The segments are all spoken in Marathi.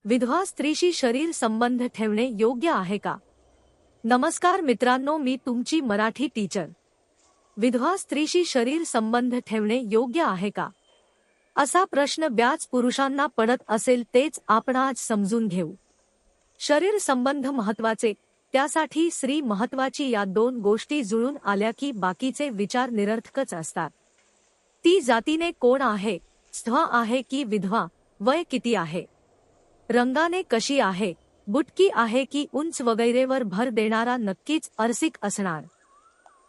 विधवा स्त्रीशी शरीर संबंध ठेवणे योग्य आहे का? नमस्कार मित्रांनो, मी तुमची मराठी टीचर. विधवा स्त्रीशी शरीर संबंध ठेवणे योग्य आहे का, असा प्रश्न बऱ्याच पुरुषांना पडत असेल. तेच आपण आज समजून घेऊ. शरीर संबंध महत्वाचे, त्यासाठी स्त्री महत्वाची. या दोन गोष्टी जुळून आल्या की बाकीचे विचार निरर्थकच असतात. ती जातीने कोण आहे, स्त्वा आहे की विधवा, वय किती आहे, रंगाने कशी आहे, बुटकी आहे की उंच वगैरेवर भर देणारा नक्कीच अरसिक असणार.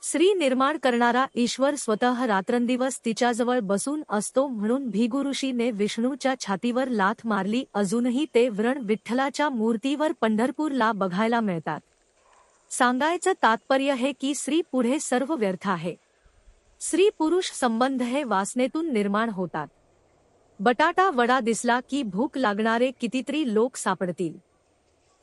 स्त्री निर्माण करणारा ईश्वर स्वतः रात्रंदिवस तिच्याजवळ बसून असतो. म्हणून भृगुऋषीने विष्णूच्या छातीवर लाथ मारली. अजूनही ते व्रण विठ्ठलाच्या मूर्तीवर पंढरपूरला बघायला मिळतात. सांगायचं तात्पर्य हे की स्त्री पुढे सर्व व्यर्थ आहे. स्त्री पुरुष संबंध हे वासनेतून निर्माण होतात. बटाटा वडा दिसला की भूक लागणारे कितीतरी लोक सापडतील.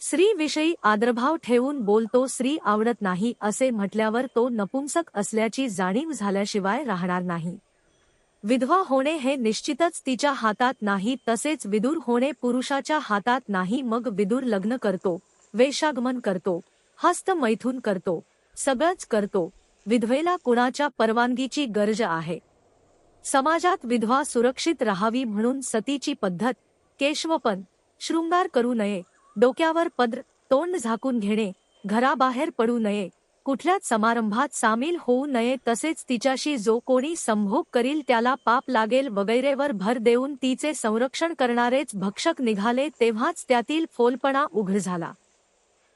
स्त्रीविषयी आदरभाव ठेवून बोलतो, स्त्री आवडत नाही असे म्हटल्यावर तो नपुंसक असल्याची जाणीव झाल्याशिवाय राहणार नाही. विधवा होणे हे निश्चितच तिच्या हातात नाही. तसेच विदूर होणे पुरुषाच्या हातात नाही. मग विदूर लग्न करतो, वेश्यागमन करतो, हस्तमैथुन करतो, सगळंच करतो. विधवेला कुणाच्या परवानगीची गरज आहे? समाजात विधवा सुरक्षित राहावी म्हणून सतीची पद्धत, केशवपन, शृंगार करू नये, डोक्यावर पद्र, तोंड झाकून घेणे, घराबाहेर पडू नये, कुठल्याच समारंभात सामील होऊ नये, तसेच तिच्याशी जो कोणी संभोग करील त्याला पाप लागेल वगैरेवर भर देऊन तिचे संरक्षण करणारेच भक्षक निघाले. तेव्हाच त्यातील फोलपणा उघड झाला.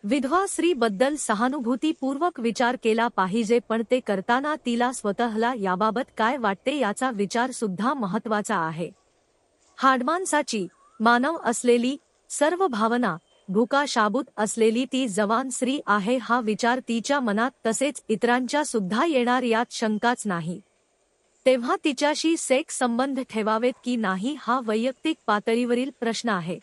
विधवा स्त्रीबद्दल सहानुभूतीपूर्वक विचार केला पाहिजे, पण ते करताना तिला स्वतःला याबाबत काय वाटते याचा विचार सुद्धा महत्वाचा आहे. हाडमाणसाची, मानव असलेली, सर्व भावना, भूका शाबूत असलेली ती जवान स्त्री आहे हा विचार तिच्या मनात तसेच इतरांच्या सुद्धा येणार यात शंकाच नाही. तेव्हा तिच्याशी सेक्स संबंध ठेवावेत की नाही हा वैयक्तिक पातळीवरील प्रश्न आहे.